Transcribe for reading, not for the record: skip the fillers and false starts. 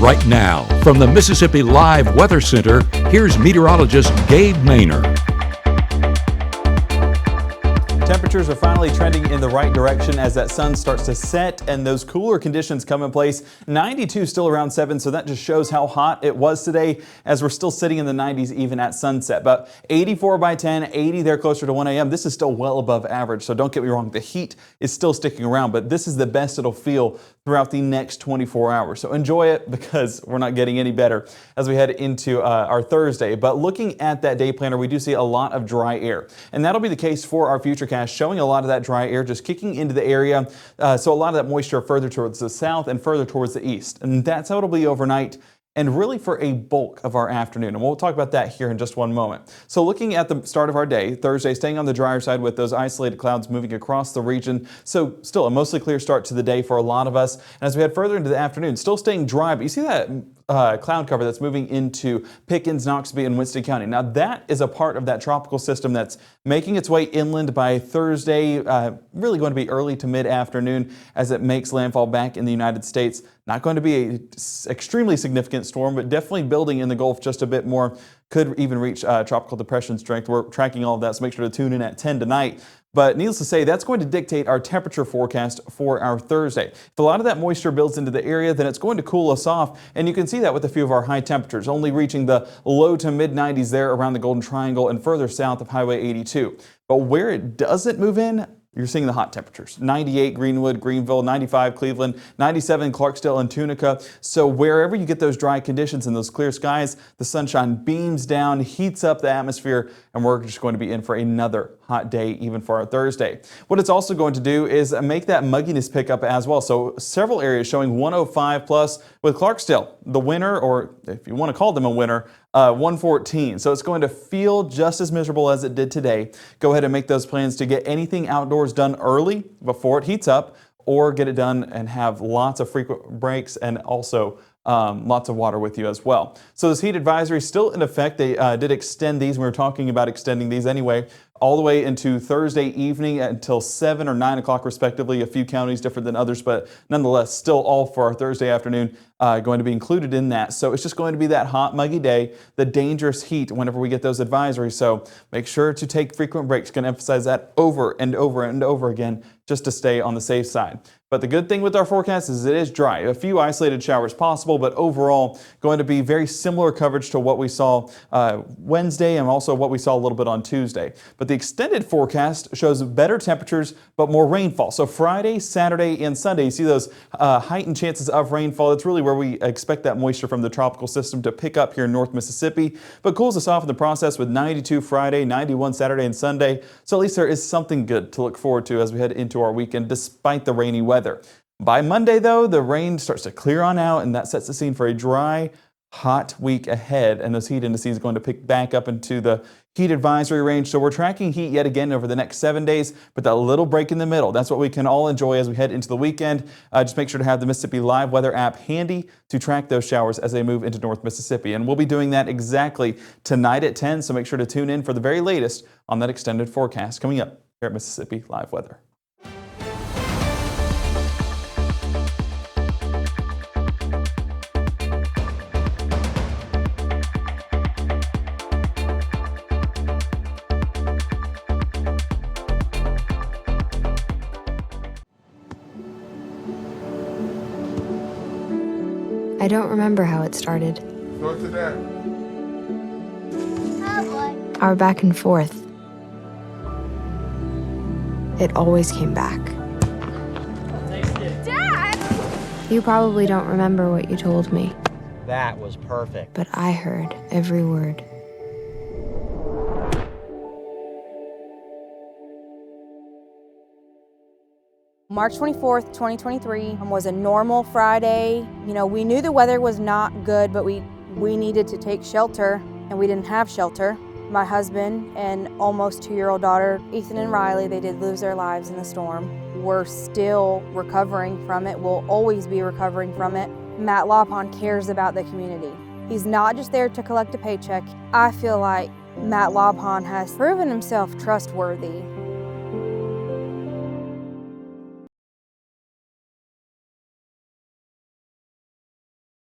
Right now, from the Mississippi Live Weather Center, here's meteorologist Gabe Maynard. Temperatures are finally trending in the right direction as that sun starts to set and those cooler conditions come in place. 92 still around 7, so that just shows how hot it was today as we're still sitting in the 90s even at sunset. But 84 by 10, 80 there closer to 1 a.m. This is still well above average, so don't get me wrong, the heat is still sticking around, but this is the best it'll feel throughout the next 24 hours. So enjoy it because we're not getting any better as we head into our Thursday. But looking at that day planner, we do see a lot of dry air, and that'll be the case for our Futurecast, showing a lot of that dry air just kicking into the area. So a lot of that moisture further towards the south and further towards the east. And that's how it'll be overnight and really for a bulk of our afternoon. And we'll talk about that here in just one moment. So looking at the start of our day, Thursday, staying on the drier side with those isolated clouds moving across the region. So still a mostly clear start to the day for a lot of us. And as we head further into the afternoon, still staying dry, but you see that cloud cover that's moving into Pickens, Noxubee, and Winston County. Now that is a part of that tropical system that's making its way inland by Thursday, really going to be early to mid-afternoon as it makes landfall back in the United States. Not going to be an extremely significant storm, but definitely building in the Gulf just a bit more. Could even reach tropical depression strength. We're tracking all of that, so make sure to tune in at 10 tonight. But needless to say, that's going to dictate our temperature forecast for our Thursday. If a lot of that moisture builds into the area, then it's going to cool us off. And you can see that with a few of our high temperatures, only reaching the low to mid 90s there around the Golden Triangle and further south of Highway 82. But where it doesn't move in, you're seeing the hot temperatures. 98 Greenwood, Greenville, 95 Cleveland, 97 Clarksdale and Tunica. So wherever you get those dry conditions and those clear skies, the sunshine beams down, heats up the atmosphere, and we're just going to be in for another hot day even for our Thursday. What it's also going to do is make that mugginess pick up as well. So several areas showing 105 plus with Clarksdale, the winter, or if you want to call them a winter, 114. So it's going to feel just as miserable as it did today. Go ahead and make those plans to get anything outdoors done early before it heats up, or get it done and have lots of frequent breaks and also lots of water with you as well. So this heat advisory is still in effect. They did extend these. We were talking about extending these anyway, all the way into Thursday evening until 7 or 9 o'clock respectively. A few counties different than others, but nonetheless, still all for our Thursday afternoon going to be included in that. So it's just going to be that hot, muggy day, the dangerous heat whenever we get those advisories. So make sure to take frequent breaks. Going to emphasize that over and over and over again just to stay on the safe side. But the good thing with our forecast is it is dry. A few isolated showers possible, but overall going to be very similar coverage to what we saw Wednesday and also what we saw a little bit on Tuesday. But the extended forecast shows better temperatures, but more rainfall. So Friday, Saturday, and Sunday, you see those heightened chances of rainfall. That's really where we expect that moisture from the tropical system to pick up here in North Mississippi, but cools us off in the process with 92 Friday, 91 Saturday and Sunday. So at least there is something good to look forward to as we head into our weekend, despite the rainy weather. By Monday, though, the rain starts to clear on out, and that sets the scene for a dry, hot week ahead, and those heat indices are going to pick back up into the heat advisory range. So we're tracking heat yet again over the next 7 days, but that little break in the middle, that's what we can all enjoy as we head into the weekend. Just make sure to have the Mississippi Live Weather app handy to track those showers as they move into North Mississippi. And we'll be doing that exactly tonight at 10, so make sure to tune in for the very latest on that extended forecast coming up here at Mississippi Live Weather. I don't remember how it started. Go to that. Oh boy. Our back and forth. It always came back. Dad! You probably don't remember what you told me, That was perfect. but I heard every word. March 24th, 2023 was a normal Friday. You know, we knew the weather was not good, but we needed to take shelter, and we didn't have shelter. My husband and almost 2-year-old daughter, Ethan and Riley, they did lose their lives in the storm. We're still recovering from it. We'll always be recovering from it. Matt Lawpon cares about the community. He's not just there to collect a paycheck. I feel like Matt Lawpon has proven himself trustworthy